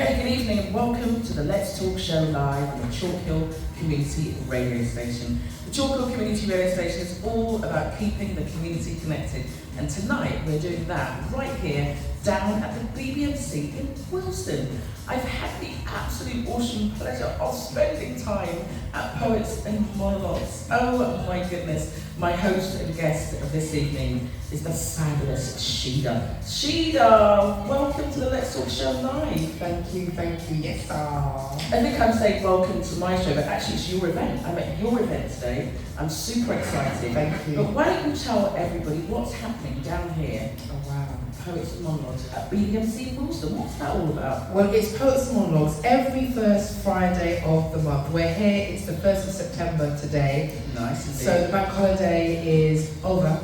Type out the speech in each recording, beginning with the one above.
Okay, good evening and welcome to the Let's Talk Show live on the Chalk Hill Community Radio Station. The Chalk Hill Community Radio Station is all about keeping the community connected, and tonight we're doing that right here down at the BBMC in Wilston. I've had the absolute awesome pleasure of spending time at Poets and Monologues. Oh my goodness, my host and guest of this evening is the fabulous Sheda. Sheda, welcome to the Let's Talk Show live. Thank you, yes sir. I think I'm saying welcome to my show, but actually it's your event. I'm at your event today. I'm super excited. Thank you. But why don't you tell everybody what's happening down here? Oh wow. Poets and Monologues at BBMC in Wilston. What's that all about? Well, it's Poets and Monologues every first Friday of the month. We're here, it's the 1st of September today. Nice indeed. So the bank holiday is over.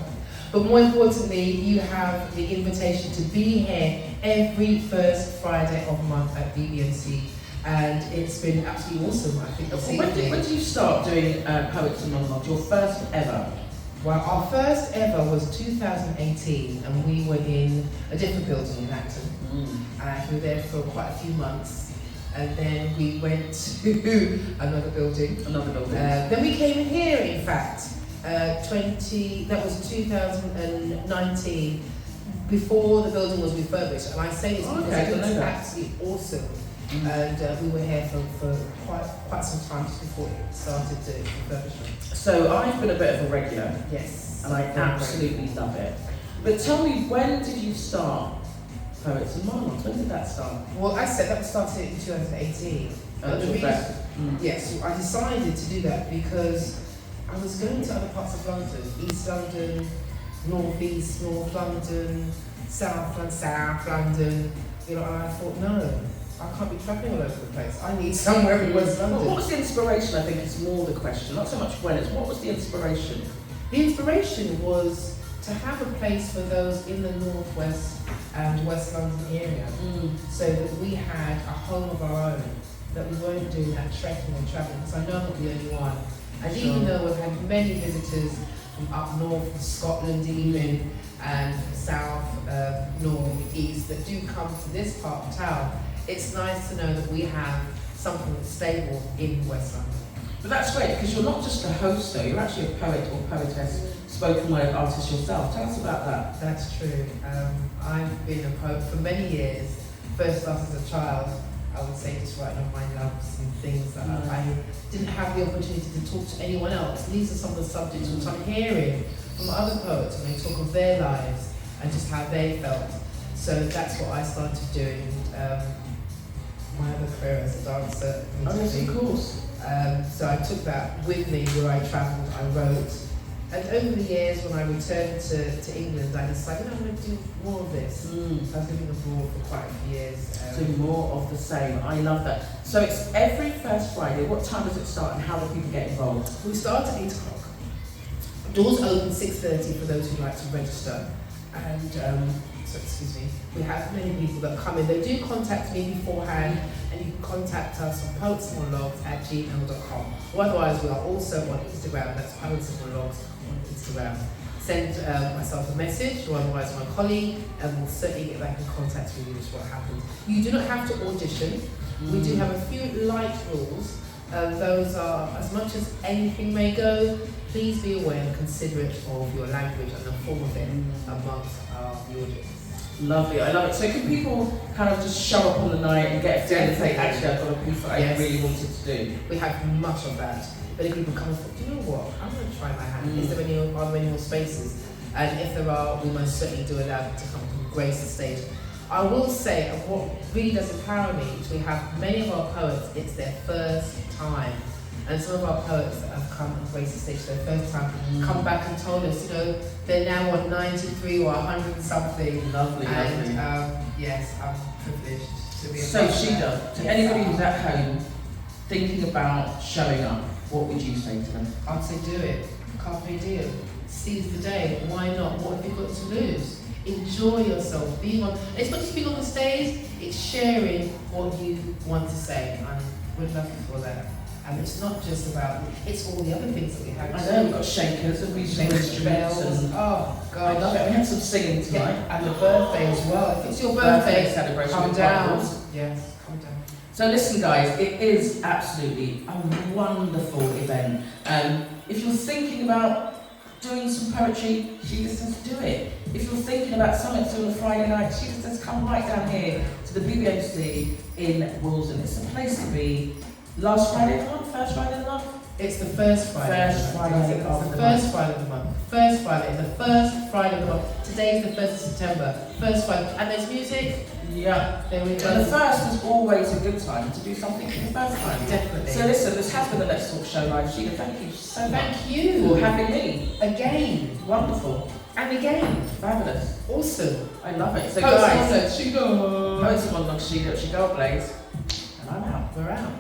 But more importantly, you have the invitation to be here every first Friday of the month at BBMC. And it's been absolutely awesome, I think, this evening. When did you start doing Poets and Monologues, your first ever? Well, our first ever was 2018, and we were in a different building in Acton. And we were there for quite a few months, and then we went to another building. Then we came in here, in fact, that was 2019, before the building was refurbished. And I say this because it was absolutely awesome. And we were here for quite some time just before it started the refurbishment. So I've been a bit of a regular. Yes. And I absolutely love it. But tell me, when did you start Poets and Monologues? When did that start? Well, I said that started in 2018. Yes, I decided to do that because I was going to other parts of London, East London, North East, North London, South London, and I thought, no, I can't be travelling all over the place. I need somewhere in West London. What was the inspiration, I think, is more the question. Not so much when, it's what was the inspiration? The inspiration was to have a place for those in the Northwest and West London area, so that we had a home of our own, that we weren't doing that trekking and travelling, because I know I'm not the only one. And even though we've had many visitors from up north, from Scotland even, and from south, north, east, that do come to this part of town, it's nice to know that we have something that's stable in West London. But that's great, because you're not just a host though, you're actually a poet or poetess, spoken word artist yourself. Tell us about that. That's true. I've been a poet for many years. First started as a child, I would say, just writing on my loves and things that I didn't have the opportunity to talk to anyone else. These are some of the subjects which I'm hearing from other poets, and they talk of their lives and just how they felt. So that's what I started doing. My other career as a dancer. Yes, of course. So I took that with me where I travelled, I wrote. And over the years, when I returned to England, I decided I'm going to do more of this. I was living abroad for quite a few years. Do more of the same. I love that. So it's every first Friday. What time does it start and how do people get involved? We start at 8 o'clock. Doors open 6:30 for those who'd like to register. And we have many people that come in. They do contact me beforehand, and you can contact us on poetsandmonologues@gmail.com. Or otherwise, we are also on Instagram. That's Poets and Monologues on Instagram. Send myself a message, or otherwise my colleague, and we'll certainly get back in contact with you with what happens. You do not have to audition. We do have a few light rules. Those are, as much as anything may go, please be aware and considerate of your language and the form of it amongst the audience. Lovely, I love it. So can people kind of just show up on the night and get a feel and say, actually I've got a piece that I really wanted to do? We have much of that. Many people come and think, do you know what, I'm going to try my hand. Are there any more spaces? And if there are, we most certainly do allow them to come and grace the stage. I will say, and what really does empower me, is we have many of our poets, it's their first time. And some of our poets that have come and graced the stage for their first time come back and told us, they're now on 93 or 100 and something. Lovely. Yes, I'm privileged to be a So Sheda, to anybody who's at home thinking about showing up, what would you say to them? I'd say do it. Carpe diem. Seize the day. Why not? What have you got to lose? Enjoy yourself. It's not just being on the stage, it's sharing what you want to say. And we're lucky for that. And it's not just about, it's all the other things that we have. I know, we've got shakers and we've got instruments and oh god. I love it. We had some singing tonight. And the birthday as well. If it's your birthday celebration, come down. Yes, come down. So listen guys, it is absolutely a wonderful event. If you're thinking about doing some poetry, she just says do it. If you're thinking about something to do on a Friday night, she just says come right down here to the BBMC in Wilson. It's a place to be. Last Friday of the month, first Friday of the month? It's the first Friday. First Friday of the First Friday of the month. First Friday. The first Friday of the month. Today's the 1st of September. First Friday. And there's music. Yeah. There we And go. the first is always a good time to do something for the first time. Definitely. So listen, this has been the Let's Talk Show live. Sheda, thank you so much Thank you. for having me. Again. Wonderful. And again. Fabulous. Awesome. I love it. So Post guys, Sheda. post one on Sheda, Sheda Blaze, and I'm out. We're out.